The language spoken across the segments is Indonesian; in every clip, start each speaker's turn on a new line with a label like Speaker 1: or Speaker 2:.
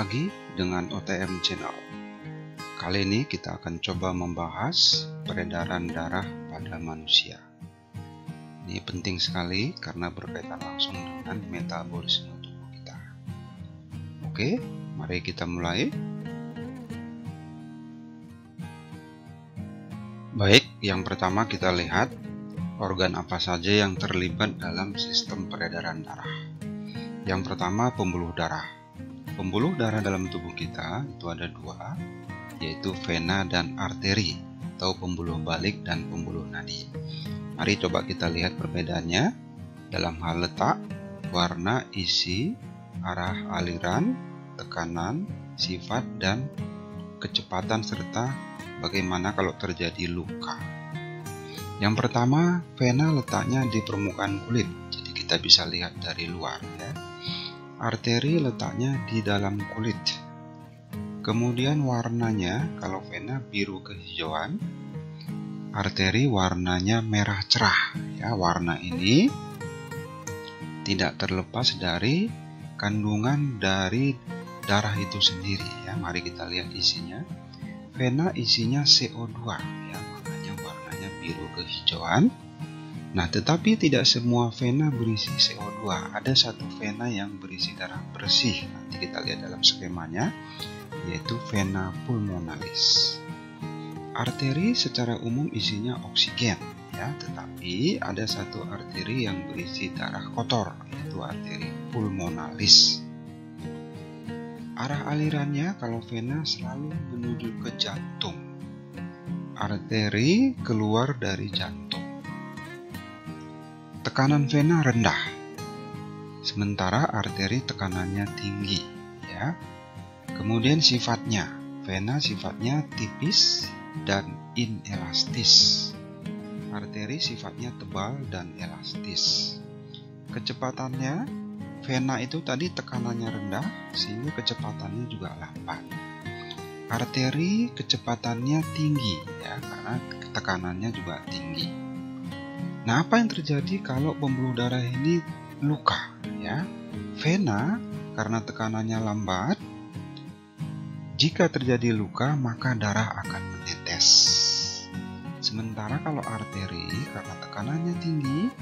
Speaker 1: lagi dengan OTM Channel. Kali ini kita akan coba membahas peredaran darah pada manusia. Ini penting sekali karena berkaitan langsung dengan metabolisme tubuh kita. Oke, mari kita mulai. Baik, yang pertama kita lihat organ apa saja yang terlibat dalam sistem peredaran darah. Yang pertama, pembuluh darah. Pembuluh darah dalam tubuh kita itu ada dua, yaitu vena dan arteri, atau pembuluh balik dan pembuluh nadi. Mari coba kita lihat perbedaannya dalam hal letak, warna, isi, arah aliran, tekanan, sifat, dan kecepatan, serta bagaimana kalau terjadi luka. Yang pertama, vena letaknya di permukaan kulit, jadi kita bisa lihat dari luar ya. Arteri letaknya di dalam kulit. Kemudian warnanya, kalau vena biru kehijauan, arteri warnanya merah cerah ya. Warna ini tidak terlepas dari kandungan dari darah itu sendiri ya. Mari kita lihat isinya. Vena isinya CO2 ya, makanya warnanya biru kehijauan. Nah, tetapi tidak semua vena berisi CO2. Ada satu vena yang berisi darah bersih. Nanti kita lihat dalam skemanya, yaitu vena pulmonalis. Arteri secara umum isinya oksigen, ya. Tetapi ada satu arteri yang berisi darah kotor, yaitu arteri pulmonalis. Arah alirannya kalau vena selalu menuju ke jantung. Arteri keluar dari jantung. Tekanan vena rendah, sementara arteri tekanannya tinggi ya. Kemudian sifatnya, vena sifatnya tipis dan inelastis. Arteri sifatnya tebal dan elastis. Kecepatannya, vena itu tadi tekanannya rendah sehingga kecepatannya juga lambat. Arteri kecepatannya tinggi ya, karena tekanannya juga tinggi. Nah, apa yang terjadi kalau pembuluh darah ini luka ya? Vena karena tekanannya lambat, jika terjadi luka maka darah akan menetes. Sementara kalau arteri karena tekanannya tinggi,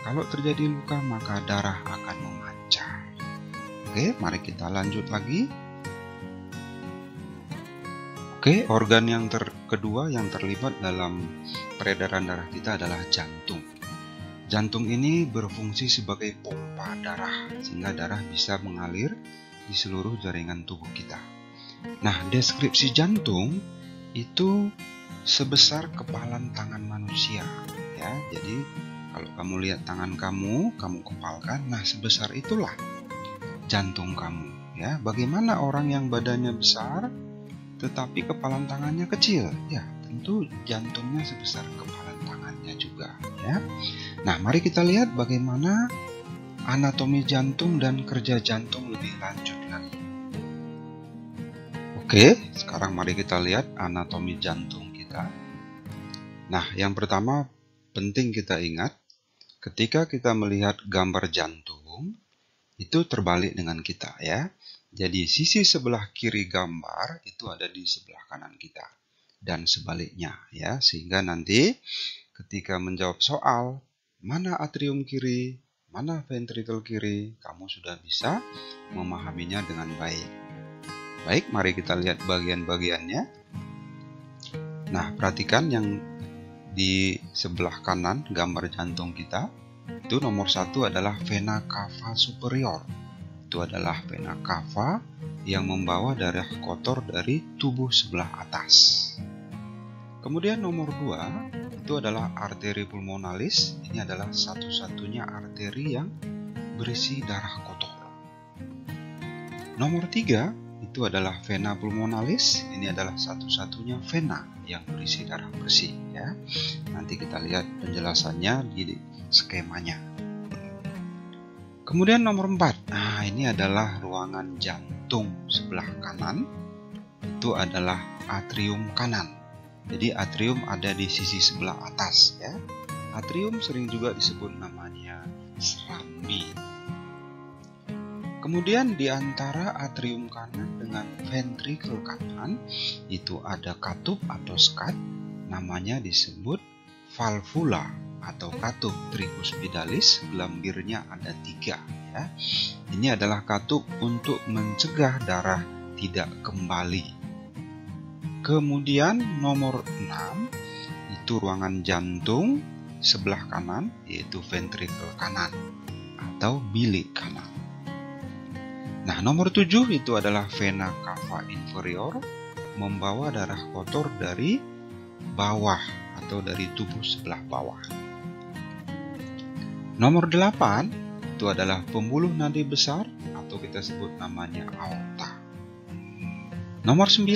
Speaker 1: kalau terjadi luka maka darah akan memancar. Oke, mari kita lanjut lagi. Oke, organ yang kedua yang terlibat dalam peredaran darah kita adalah jantung. Jantung ini berfungsi sebagai pompa darah, sehingga darah bisa mengalir di seluruh jaringan tubuh kita. Nah, deskripsi jantung itu sebesar kepalan tangan manusia, ya. Jadi, kalau kamu lihat tangan kamu kepalkan, nah sebesar itulah jantung kamu, ya. Bagaimana orang yang badannya besar tetapi kepalan tangannya kecil? Ya, tentu jantungnya sebesar kepalan tangannya juga ya. Nah, mari kita lihat bagaimana anatomi jantung dan kerja jantung lebih lanjut lagi. Oke, sekarang mari kita lihat anatomi jantung kita. Nah, yang pertama penting kita ingat, ketika kita melihat gambar jantung itu terbalik dengan kita ya. Jadi sisi sebelah kiri gambar itu ada di sebelah kanan kita dan sebaliknya ya, sehingga nanti ketika menjawab soal mana atrium kiri, mana ventrikel kiri, kamu sudah bisa memahaminya dengan baik. Baik, mari kita lihat bagian-bagiannya. Nah, perhatikan yang di sebelah kanan gambar jantung kita. Itu nomor 1 adalah vena cava superior. Itu adalah vena cava yang membawa darah kotor dari tubuh sebelah atas. Kemudian nomor 2 itu adalah arteri pulmonalis. Ini adalah satu-satunya arteri yang berisi darah kotor. Nomor 3 itu adalah vena pulmonalis. Ini adalah satu-satunya vena yang berisi darah bersih ya. Nanti kita lihat penjelasannya di skemanya. Kemudian nomor 4, nah ini adalah ruangan jantung sebelah kanan. Itu adalah atrium kanan. Jadi atrium ada di sisi sebelah atas ya. Atrium sering juga disebut namanya serambi. kemudian di antara atrium kanan dengan ventrikel kanan itu ada katup atau skat, namanya disebut valvula atau katup tricuspidalis, gelambirnya ada 3 ya. Ini adalah katup untuk mencegah darah tidak kembali. Kemudian nomor 6 itu ruangan jantung sebelah kanan, yaitu ventrikel kanan atau bilik kanan. Nah, nomor 7 itu adalah vena cava inferior, membawa darah kotor dari bawah atau dari tubuh sebelah bawah. Nomor 8 itu adalah pembuluh nadi besar atau kita sebut namanya aorta. Nomor 9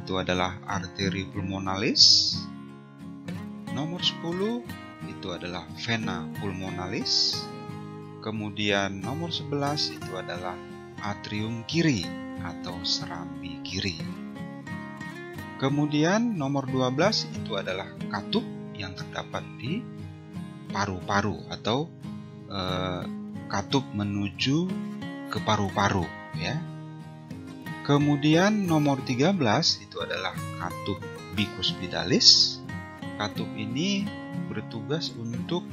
Speaker 1: itu adalah arteri pulmonalis. Nomor 10 itu adalah vena pulmonalis. Kemudian nomor 11 itu adalah atrium kiri atau serambi kiri. Kemudian nomor 12 itu adalah katup yang terdapat di paru-paru atau katup menuju ke paru-paru ya. Kemudian nomor 13 itu adalah katup bicuspidalis. Katup ini bertugas untuk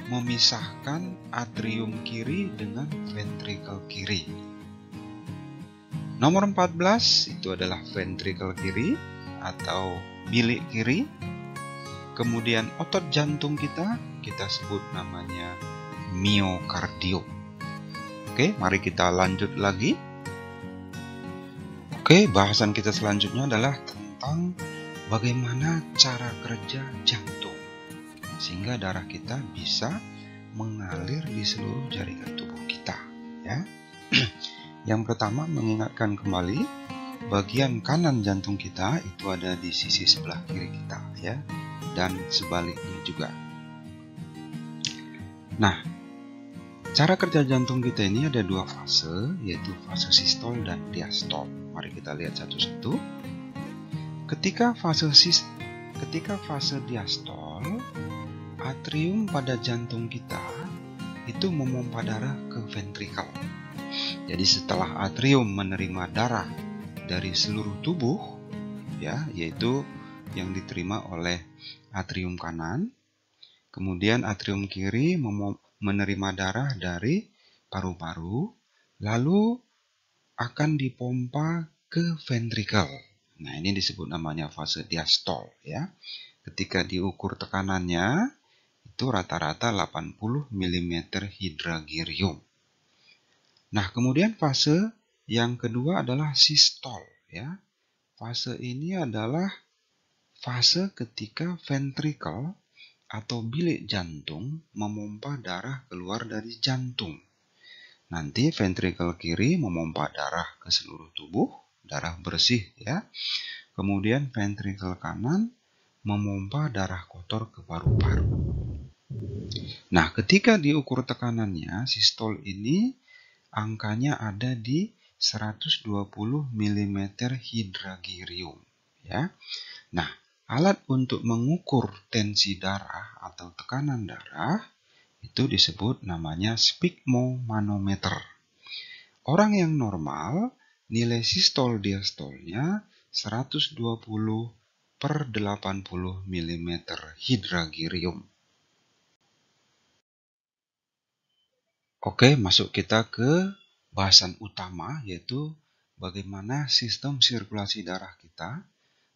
Speaker 1: memisahkan atrium kiri dengan ventrikel kiri. Nomor 14 itu adalah ventrikel kiri atau bilik kiri. Kemudian otot jantung kita sebut namanya miokardium. Oke, mari kita lanjut lagi. Oke, bahasan kita selanjutnya adalah tentang bagaimana cara kerja jantung sehingga darah kita bisa mengalir di seluruh jaringan tubuh kita ya. Yang pertama, mengingatkan kembali bagian kanan jantung kita itu ada di sisi sebelah kiri kita ya, dan sebaliknya juga. Nah, cara kerja jantung kita ini ada 2 fase, yaitu fase sistol dan diastol. Mari kita lihat satu-satu. Ketika fase diastol, atrium pada jantung kita itu memompa darah ke ventrikel. Jadi setelah atrium menerima darah dari seluruh tubuh ya, yaitu yang diterima oleh atrium kanan, kemudian atrium kiri menerima darah dari paru-paru, lalu akan dipompa ke ventrikel. Nah, ini disebut namanya fase diastol ya. Ketika diukur tekanannya itu rata-rata 80 mm hidragirium. Nah, kemudian fase yang kedua adalah sistol ya. Fase ini adalah fase ketika ventrikel atau bilik jantung memompa darah keluar dari jantung. Nanti ventrikel kiri memompa darah ke seluruh tubuh, darah bersih ya. Kemudian ventrikel kanan memompa darah kotor ke paru-paru. Nah, ketika diukur tekanannya, sistol ini angkanya ada di 120 mm hidragirium ya. Nah, alat untuk mengukur tensi darah atau tekanan darah itu disebut namanya sphygmomanometer. Orang yang normal nilai sistol diastolnya 120/80 mm hidragirium. Oke, masuk kita ke bahasan utama, yaitu bagaimana sistem sirkulasi darah kita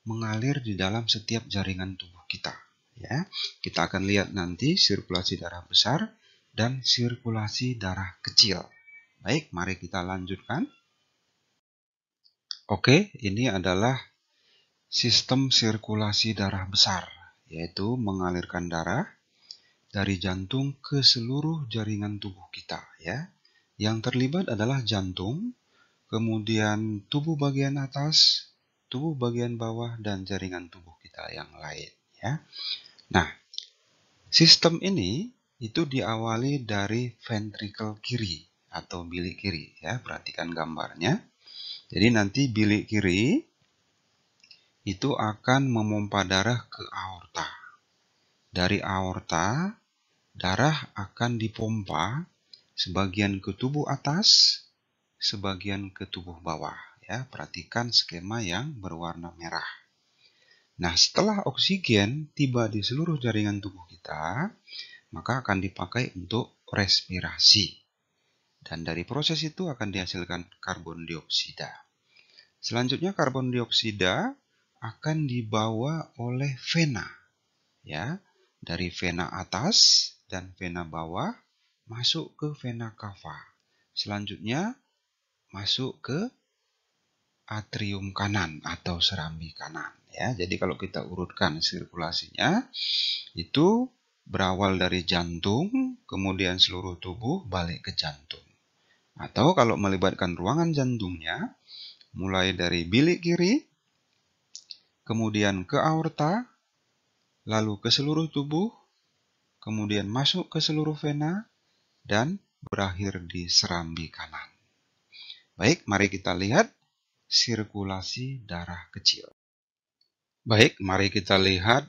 Speaker 1: mengalir di dalam setiap jaringan tubuh kita. Ya, kita akan lihat nanti sirkulasi darah besar dan sirkulasi darah kecil. Baik, mari kita lanjutkan. Oke, ini adalah sistem sirkulasi darah besar, yaitu mengalirkan darah dari jantung ke seluruh jaringan tubuh kita ya. Yang terlibat adalah jantung, kemudian tubuh bagian atas, tubuh bagian bawah, dan jaringan tubuh kita yang lain ya. Nah, sistem ini itu diawali dari ventrikel kiri atau bilik kiri ya. Perhatikan gambarnya. Jadi nanti bilik kiri itu akan memompa darah ke aorta. Dari aorta darah akan dipompa sebagian ke tubuh atas, sebagian ke tubuh bawah. Ya, perhatikan skema yang berwarna merah. Nah, setelah oksigen tiba di seluruh jaringan tubuh kita, maka akan dipakai untuk respirasi. Dan dari proses itu akan dihasilkan karbon dioksida. Selanjutnya karbon dioksida akan dibawa oleh vena. Ya, dari vena atas dan vena bawah masuk ke vena cava. Selanjutnya masuk ke atrium kanan atau serambi kanan. Ya, jadi kalau kita urutkan sirkulasinya, itu berawal dari jantung, kemudian seluruh tubuh balik ke jantung. Atau kalau melibatkan ruangan jantungnya, mulai dari bilik kiri, kemudian ke aorta, lalu ke seluruh tubuh, kemudian masuk ke seluruh vena, dan berakhir di serambi kanan. Baik, mari kita lihat sirkulasi darah kecil. Baik, mari kita lihat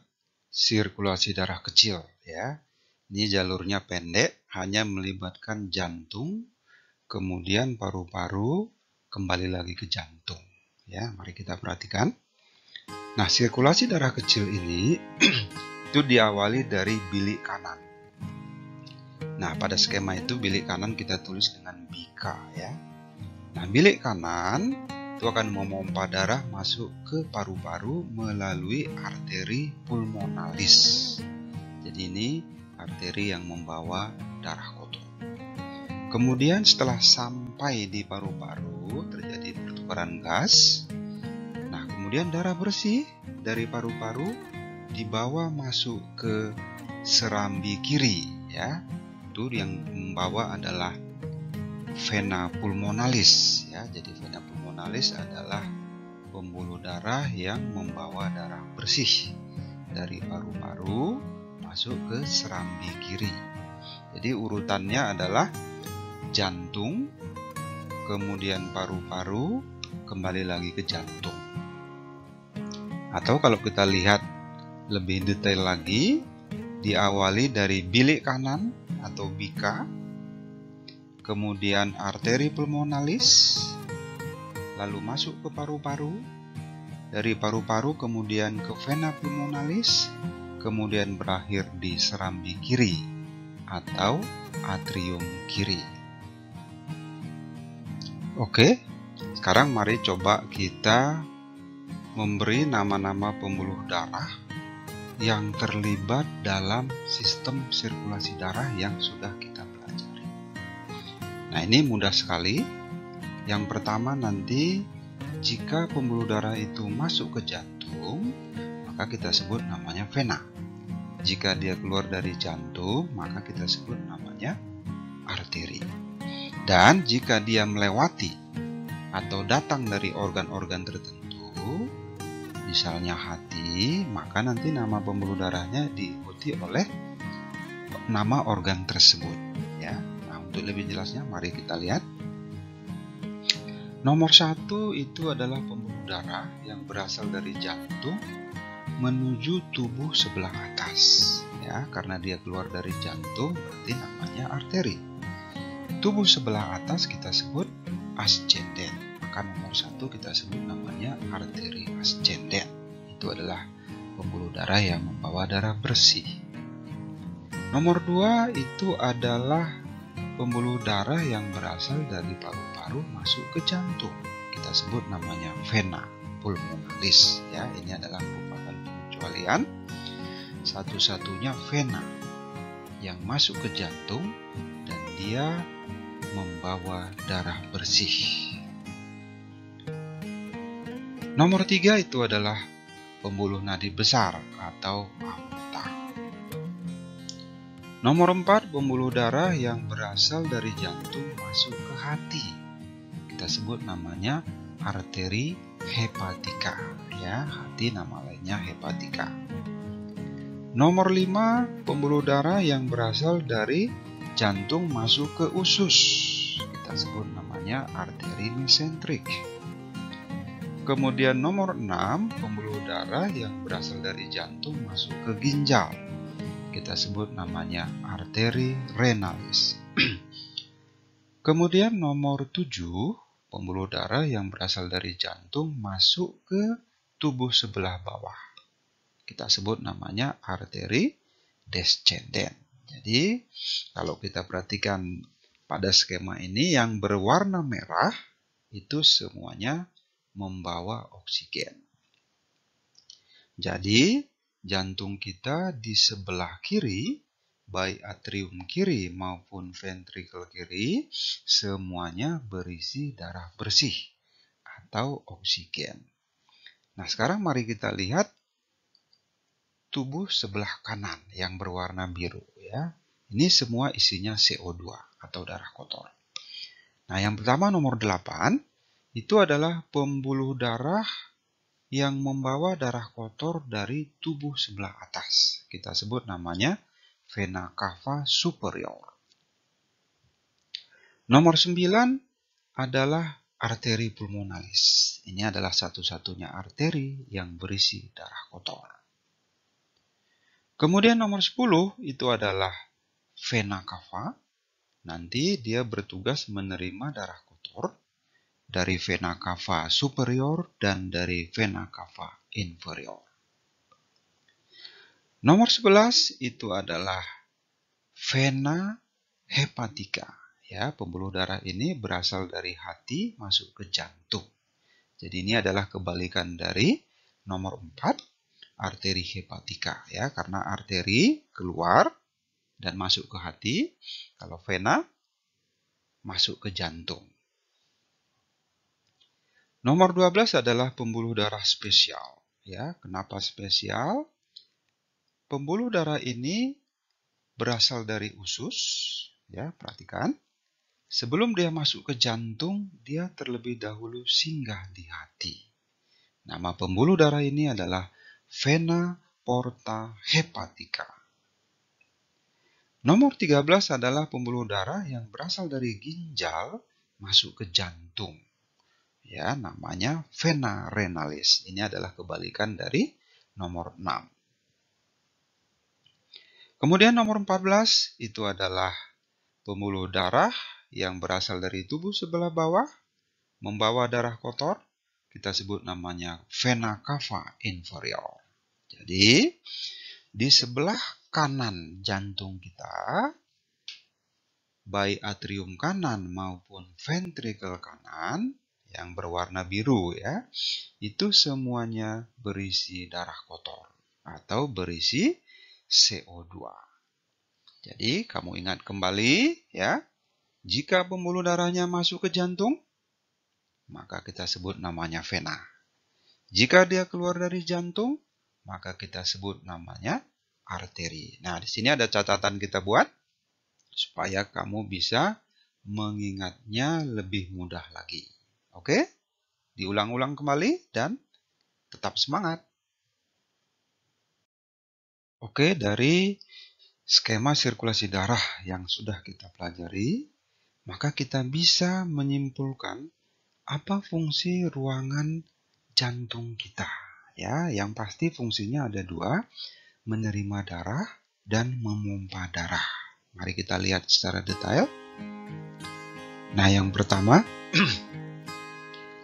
Speaker 1: sirkulasi darah kecil. Ya, ini jalurnya pendek, hanya melibatkan jantung, kemudian paru-paru, kembali lagi ke jantung. Ya, mari kita perhatikan. Nah, sirkulasi darah kecil ini itu diawali dari bilik kanan. Nah, pada skema itu bilik kanan kita tulis dengan bika ya. Nah, bilik kanan itu akan memompa darah masuk ke paru-paru melalui arteri pulmonalis. Jadi ini arteri yang membawa darah kotor. Kemudian setelah sampai di paru-paru terjadi pertukaran gas. Nah, kemudian darah bersih dari paru-paru dibawa masuk ke serambi kiri ya. Itu yang membawa adalah vena pulmonalis ya. Jadi vena pulmonalis adalah pembuluh darah yang membawa darah bersih dari paru-paru masuk ke serambi kiri. Jadi urutannya adalah jantung, kemudian paru-paru, kembali lagi ke jantung. Atau kalau kita lihat lebih detail lagi, diawali dari bilik kanan atau bika, kemudian arteri pulmonalis, lalu masuk ke paru-paru, dari paru-paru kemudian ke vena pulmonalis, kemudian berakhir di serambi kiri atau atrium kiri. Oke, sekarang mari coba kita memberi nama-nama pembuluh darah yang terlibat dalam sistem sirkulasi darah yang sudah kita pelajari. Nah, ini mudah sekali. Yang pertama nanti, jika pembuluh darah itu masuk ke jantung, maka kita sebut namanya vena. Jika dia keluar dari jantung, maka kita sebut namanya arteri. Dan jika dia melewati atau datang dari organ-organ tertentu, misalnya hati, maka nanti nama pembuluh darahnya diikuti oleh nama organ tersebut. Ya. Nah, untuk lebih jelasnya, mari kita lihat. Nomor 1 itu adalah pembuluh darah yang berasal dari jantung menuju tubuh sebelah atas. Ya, karena dia keluar dari jantung, berarti namanya arteri. Tubuh sebelah atas kita sebut ascendent. Maka nomor 1 kita sebut namanya arteri ascendent. Itu adalah pembuluh darah yang membawa darah bersih. Nomor 2 itu adalah pembuluh darah yang berasal dari paru-paru masuk ke jantung. Kita sebut namanya vena pulmonalis. Ya, ini adalah merupakan pengecualian satu-satunya vena yang masuk ke jantung dan dia membawa darah bersih. Nomor 3 itu adalah pembuluh nadi besar atau aorta. Nomor 4, pembuluh darah yang berasal dari jantung masuk ke hati. Kita sebut namanya arteri hepatika. Ya, hati nama lainnya hepatika. Nomor 5, pembuluh darah yang berasal dari jantung masuk ke usus. Kita sebut namanya arteri mesentrik. Kemudian nomor 6, pembuluh darah yang berasal dari jantung masuk ke ginjal. Kita sebut namanya arteri renalis. Kemudian nomor 7, pembuluh darah yang berasal dari jantung masuk ke tubuh sebelah bawah. Kita sebut namanya arteri descendens. Jadi, kalau kita perhatikan pada skema ini yang berwarna merah itu semuanya membawa oksigen. Jadi, jantung kita di sebelah kiri, baik atrium kiri maupun ventrikel kiri, semuanya berisi darah bersih atau oksigen. Nah, sekarang mari kita lihat tubuh sebelah kanan yang berwarna biru, ya. Ini semua isinya CO2 atau darah kotor. Nah, yang pertama nomor 8 itu adalah pembuluh darah yang membawa darah kotor dari tubuh sebelah atas. Kita sebut namanya vena cava superior. Nomor 9 adalah arteri pulmonalis. Ini adalah satu-satunya arteri yang berisi darah kotor. Kemudian nomor 10 itu adalah vena cava. Nanti dia bertugas menerima darah kotor dari vena cava superior dan dari vena cava inferior. Nomor 11 itu adalah vena hepatica. Ya, pembuluh darah ini berasal dari hati masuk ke jantung. Jadi ini adalah kebalikan dari nomor 4, arteri hepatica. Ya, karena arteri keluar dan masuk ke hati, kalau vena masuk ke jantung. Nomor 12 adalah pembuluh darah spesial. Ya, kenapa spesial? Pembuluh darah ini berasal dari usus. Ya, perhatikan. Sebelum dia masuk ke jantung, dia terlebih dahulu singgah di hati. Nama pembuluh darah ini adalah vena porta hepatica. Nomor 13 adalah pembuluh darah yang berasal dari ginjal masuk ke jantung. Ya, namanya vena renalis. Ini adalah kebalikan dari nomor 6. Kemudian nomor 14 itu adalah pembuluh darah yang berasal dari tubuh sebelah bawah, membawa darah kotor. Kita sebut namanya vena cava inferior. Jadi, di sebelah kanan jantung kita, baik atrium kanan maupun ventrikel kanan, yang berwarna biru, ya, itu semuanya berisi darah kotor atau berisi CO2. Jadi kamu ingat kembali, ya, jika pembuluh darahnya masuk ke jantung, maka kita sebut namanya vena. Jika dia keluar dari jantung, maka kita sebut namanya arteri. Nah, di sini ada catatan kita buat supaya kamu bisa mengingatnya lebih mudah lagi. Oke, diulang-ulang kembali dan tetap semangat. Oke, dari skema sirkulasi darah yang sudah kita pelajari, maka kita bisa menyimpulkan apa fungsi ruangan jantung kita. Ya, yang pasti fungsinya ada 2, menerima darah dan memompa darah. Mari kita lihat secara detail. Nah, yang pertama,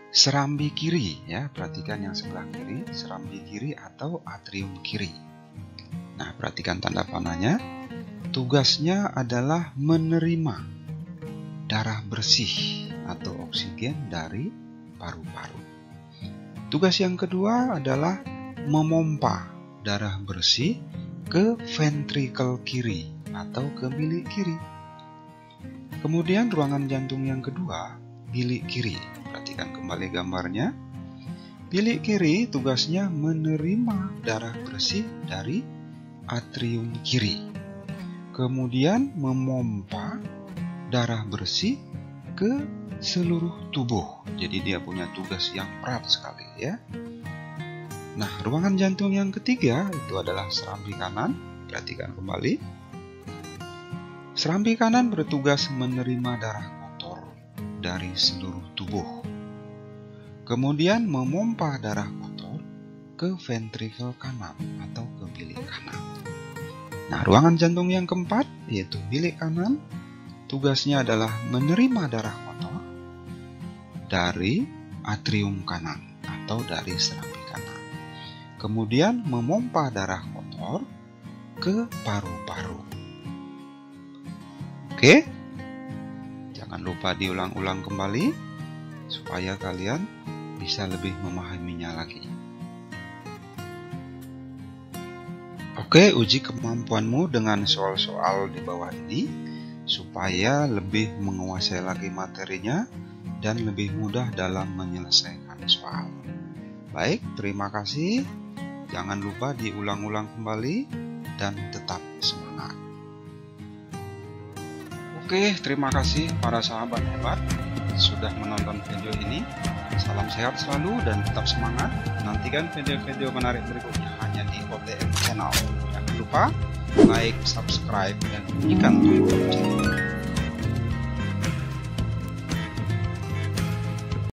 Speaker 1: serambi kiri, ya, perhatikan yang sebelah kiri, serambi kiri atau atrium kiri. Nah, perhatikan tanda panahnya. Tugasnya adalah menerima darah bersih atau oksigen dari paru-paru. Tugas yang kedua adalah memompa darah bersih ke ventrikel kiri atau ke bilik kiri. Kemudian ruangan jantung yang kedua, bilik kiri. Perhatikan kembali gambarnya. Bilik kiri tugasnya menerima darah bersih dari atrium kiri. Kemudian memompa darah bersih ke seluruh tubuh. Jadi dia punya tugas yang berat sekali, ya. Nah, ruangan jantung yang ketiga itu adalah serambi kanan. Perhatikan kembali. Serambi kanan bertugas menerima darah kotor dari seluruh tubuh. Kemudian memompa darah kotor ke ventrikel kanan atau ke bilik kanan. Nah, ruangan jantung yang keempat, yaitu bilik kanan, tugasnya adalah menerima darah kotor dari atrium kanan atau dari serambi kanan. Kemudian memompa darah kotor ke paru-paru. Oke? Jangan lupa diulang-ulang kembali supaya kalian bisa lebih memahaminya lagi. Oke, uji kemampuanmu dengan soal-soal di bawah ini supaya lebih menguasai lagi materinya dan lebih mudah dalam menyelesaikan soal. Baik, terima kasih. Jangan lupa diulang-ulang kembali dan tetap semangat. Oke, terima kasih para sahabat hebat sudah menonton video ini. Salam sehat selalu dan tetap semangat. Nantikan video-video menarik berikutnya hanya di OTM Channel. Jangan lupa like, subscribe, dan bunyikan tombol lonceng.